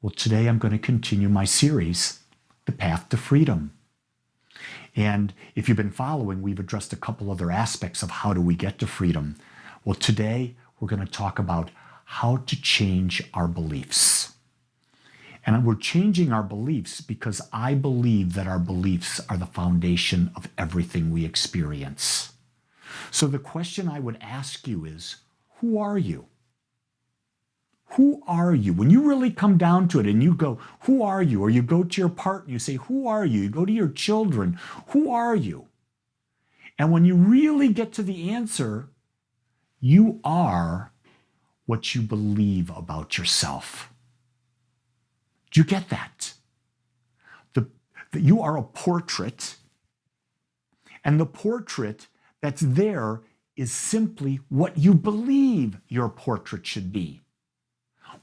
Well, today I'm going to continue my series, The Path to Freedom. And if you've been following, we've addressed a couple other aspects of how do we get to freedom. Well, today we're going to talk about how to change our beliefs. And we're changing our beliefs because I believe that our beliefs are the foundation of everything we experience. So the question I would ask you is, who are you? Who are you? When you really come down to it and you go, who are you? Or you go to your partner, you say, who are you? You go to your children, who are you? And when you really get to the answer, you are what you believe about yourself. Do you get that? That you are a portrait, and the portrait that's there is simply what you believe your portrait should be.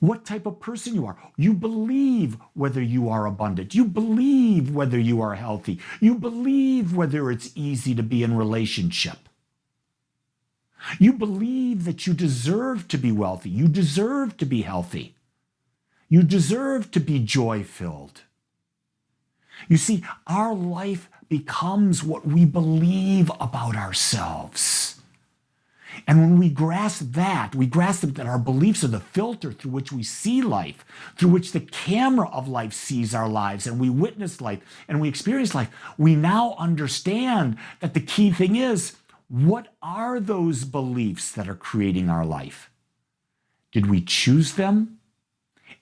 What type of person you are. You believe whether you are abundant. You believe whether you are healthy. You believe whether it's easy to be in relationship. You believe that you deserve to be wealthy. You deserve to be healthy. You deserve to be joy-filled. You see, our life becomes what we believe about ourselves. And when we grasp that our beliefs are the filter through which we see life, through which the camera of life sees our lives, and we witness life, and we experience life, we now understand that the key thing is, what are those beliefs that are creating our life? Did we choose them?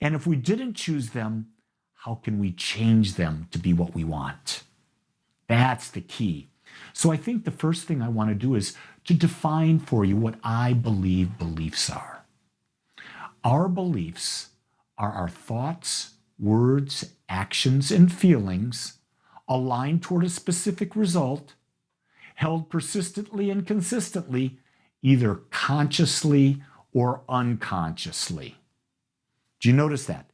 And if we didn't choose them, how can we change them to be what we want? That's the key. So I think the first thing I want to do is to define for you what I believe beliefs are. Our beliefs are our thoughts, words, actions, and feelings aligned toward a specific result, held persistently and consistently, either consciously or unconsciously. Do you notice that?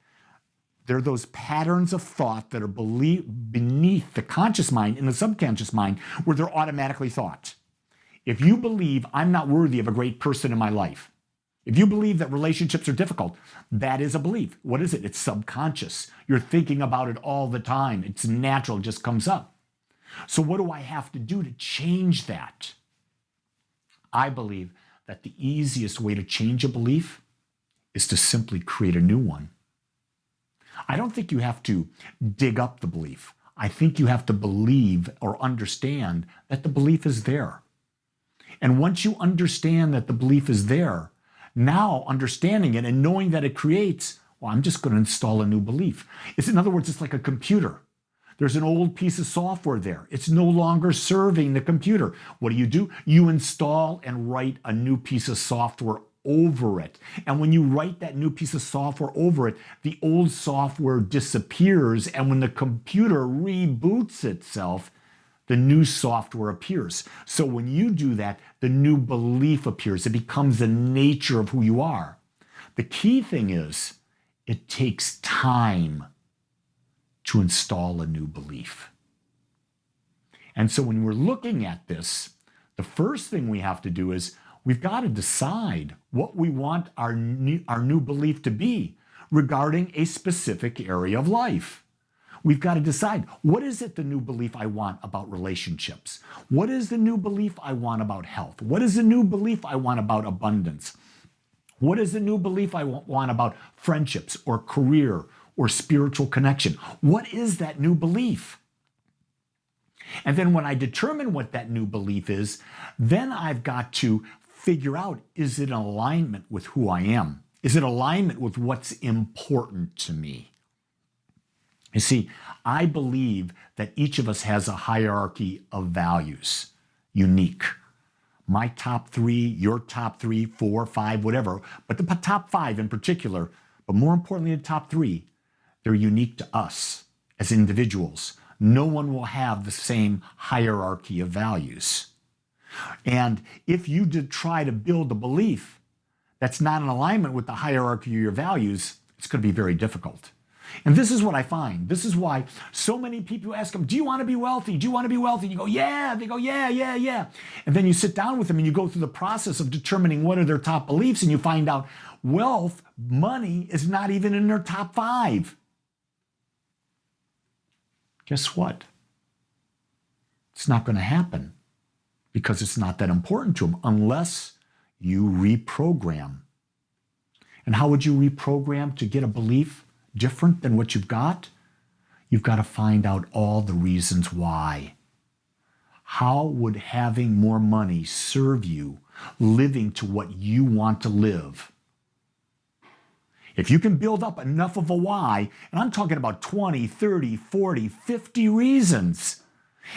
There are those patterns of thought that are beneath the conscious mind and the subconscious mind where they're automatically thought. If you believe I'm not worthy of a great person in my life, if you believe that relationships are difficult, that is a belief. What is it? It's subconscious. You're thinking about it all the time. It's natural, it just comes up. So what do I have to do to change that? I believe that the easiest way to change a belief is to simply create a new one. I don't think you have to dig up the belief. I think you have to believe or understand that the belief is there. And once you understand that the belief is there, now understanding it and knowing that it creates, well, I'm just going to install a new belief. In other words, it's like a computer. There's an old piece of software there. It's no longer serving the computer. What do? You install and write a new piece of software over it. And when you write that new piece of software over it, the old software disappears. And when the computer reboots itself, the new software appears. So when you do that, the new belief appears. It becomes the nature of who you are. The key thing is, it takes time to install a new belief. And so when we're looking at this, the first thing we have to do is we've got to decide what we want our new belief to be regarding a specific area of life. We've got to decide, what is it the new belief I want about relationships? What is the new belief I want about health? What is the new belief I want about abundance? What is the new belief I want about friendships or career or spiritual connection? What is that new belief? And then when I determine what that new belief is, then I've got to figure out, is it in alignment with who I am? Is it alignment with what's important to me? You see, I believe that each of us has a hierarchy of values, unique. My top 3, your top 3, 4, 5, whatever, but the top 5 in particular, but more importantly, the top 3, they're unique to us as individuals. No one will have the same hierarchy of values. And if you did try to build a belief that's not in alignment with the hierarchy of your values, it's going to be very difficult. And this is what I find. This is why so many people ask them, do you want to be wealthy? Do you want to be wealthy? And you go, yeah. They go, yeah. And then you sit down with them and you go through the process of determining what are their top beliefs, and you find out wealth, money, is not even in their top 5. guess what? It's not going to happen because it's not that important to them unless you reprogram. And how would you reprogram to get a belief different than what you've got? You've got to find out all the reasons why. How would having more money serve you living to what you want to live? If you can build up enough of a why, and I'm talking about 20, 30, 40, 50 reasons,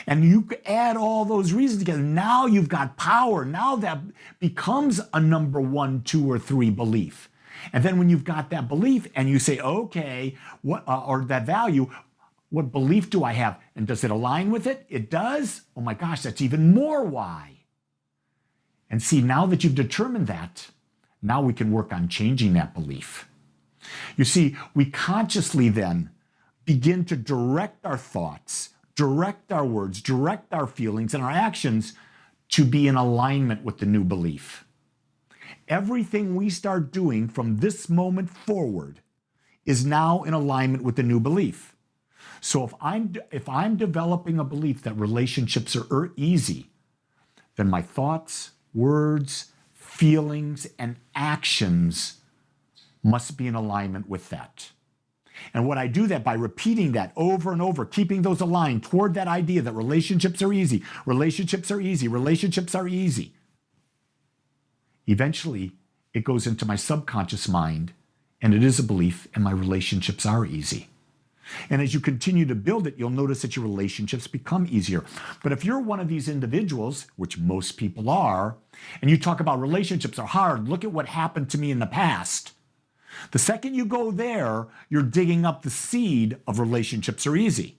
and you add all those reasons together, now you've got power. Now that becomes a number 1, 2, or 3 belief. And then when you've got that belief and you say, okay, what, or that value, what belief do I have? And does it align with it? It does? Oh my gosh, that's even more why. And see, now that you've determined that, now we can work on changing that belief. You see, we consciously then begin to direct our thoughts, direct our words, direct our feelings and our actions to be in alignment with the new belief. Everything we start doing from this moment forward is now in alignment with the new belief. So if I'm developing a belief that relationships are easy, then my thoughts, words, feelings, and actions must be in alignment with that. And what I do that by repeating that over and over, keeping those aligned toward that idea that relationships are easy, relationships are easy, relationships are easy. Eventually, it goes into my subconscious mind, and it is a belief, and my relationships are easy. And as you continue to build it, you'll notice that your relationships become easier. But if you're one of these individuals, which most people are, and you talk about relationships are hard, look at what happened to me in the past. The second you go there, you're digging up the seed of relationships are easy.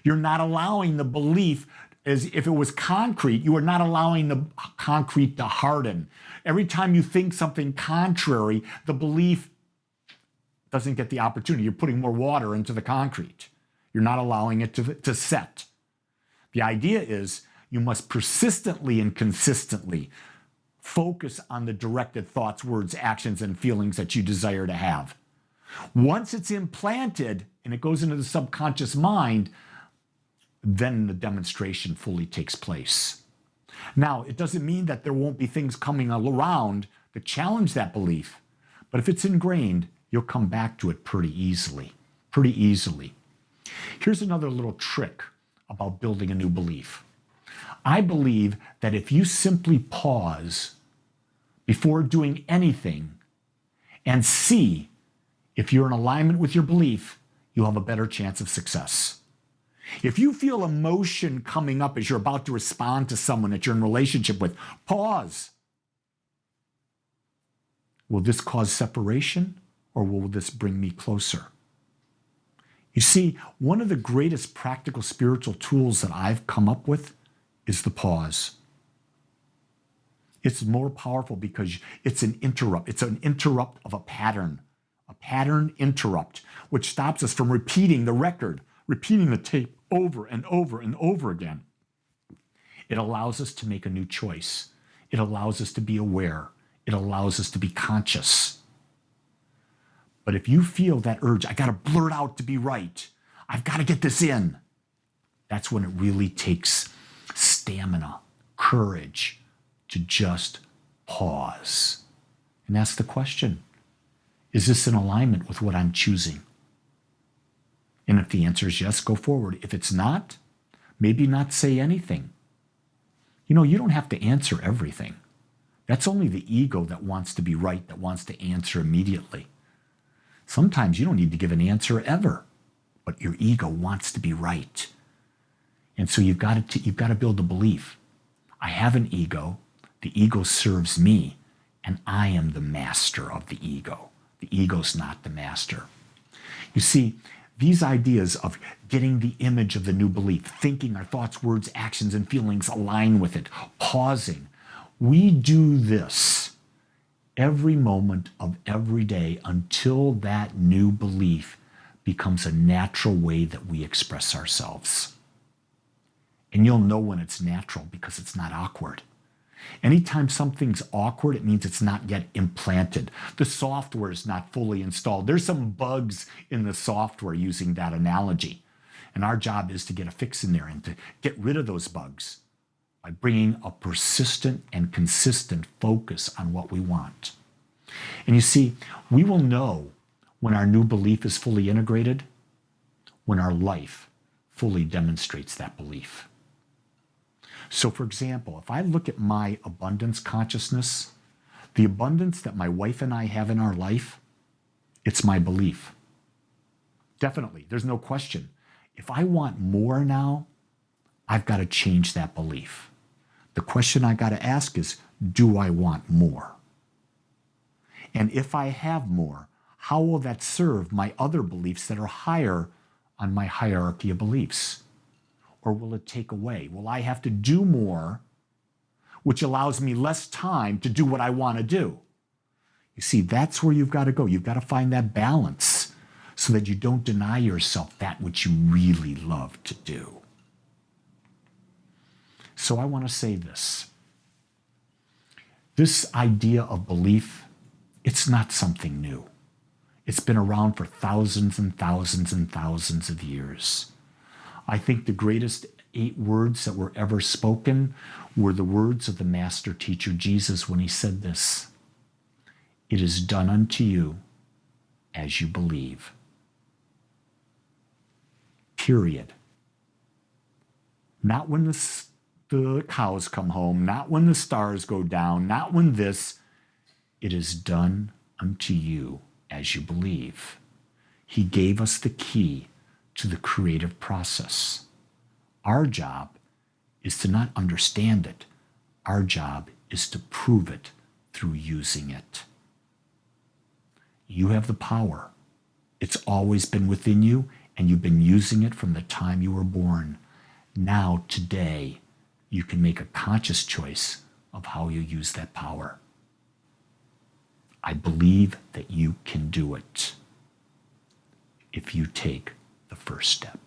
You're not allowing the belief, as if it was concrete, you are not allowing the concrete to harden. Every time you think something contrary, the belief doesn't get the opportunity. You're putting more water into the concrete. You're not allowing it to set. The idea is you must persistently and consistently focus on the directed thoughts, words, actions, and feelings that you desire to have. Once it's implanted and it goes into the subconscious mind, then the demonstration fully takes place. Now, it doesn't mean that there won't be things coming around that challenge that belief, but if it's ingrained, you'll come back to it pretty easily. Here's another little trick about building a new belief. I believe that if you simply pause before doing anything and see if you're in alignment with your belief, you'll have a better chance of success. If you feel emotion coming up as you're about to respond to someone that you're in relationship with, pause. Will this cause separation? Or will this bring me closer? You see, one of the greatest practical spiritual tools that I've come up with is the pause. It's more powerful because it's an interrupt. It's an interrupt of a pattern interrupt, which stops us from repeating the record, repeating the tape over and over and over again. It allows us to make a new choice. It allows us to be aware. It allows us to be conscious. But if you feel that urge, I got to blurt out to be right, I've got to get this in, that's when it really takes stamina, courage to just pause and ask the question, is this in alignment with what I'm choosing? And if the answer is yes, go forward. If it's not, maybe not say anything. You know, you don't have to answer everything. That's only the ego that wants to be right, that wants to answer immediately. Sometimes you don't need to give an answer ever, but your ego wants to be right. And so you've got to build a belief. I have an ego. The ego serves me, and I am the master of the ego. The ego's not the master. You see, these ideas of getting the image of the new belief, thinking our thoughts, words, actions, and feelings align with it, pausing, we do this every moment of every day until that new belief becomes a natural way that we express ourselves. And you'll know when it's natural because it's not awkward. Anytime something's awkward, it means it's not yet implanted. The software is not fully installed. There's some bugs in the software using that analogy. And our job is to get a fix in there and to get rid of those bugs by bringing a persistent and consistent focus on what we want. And you see, we will know when our new belief is fully integrated, when our life fully demonstrates that belief. So for example, if I look at my abundance consciousness, the abundance that my wife and I have in our life, it's my belief. Definitely, there's no question. If I want more now, I've got to change that belief. The question I got to ask is, do I want more? And if I have more, how will that serve my other beliefs that are higher on my hierarchy of beliefs? Or will it take away? Will I have to do more, which allows me less time to do what I want to do? You see, that's where you've got to go. You've got to find that balance so that you don't deny yourself that which you really love to do. So I want to say this. This idea of belief, it's not something new. It's been around for thousands and thousands and thousands of years. I think the greatest 8 words that were ever spoken were the words of the master teacher Jesus when he said this: "It is done unto you as you believe." Period. Not when the cows come home, not when the stars go down, not when this. It is done unto you as you believe. He gave us the key to the creative process. Our job is to not understand it. Our job is to prove it through using it. You have the power. It's always been within you, and you've been using it from the time you were born. Now, today, you can make a conscious choice of how you use that power. I believe that you can do it if you take the first step.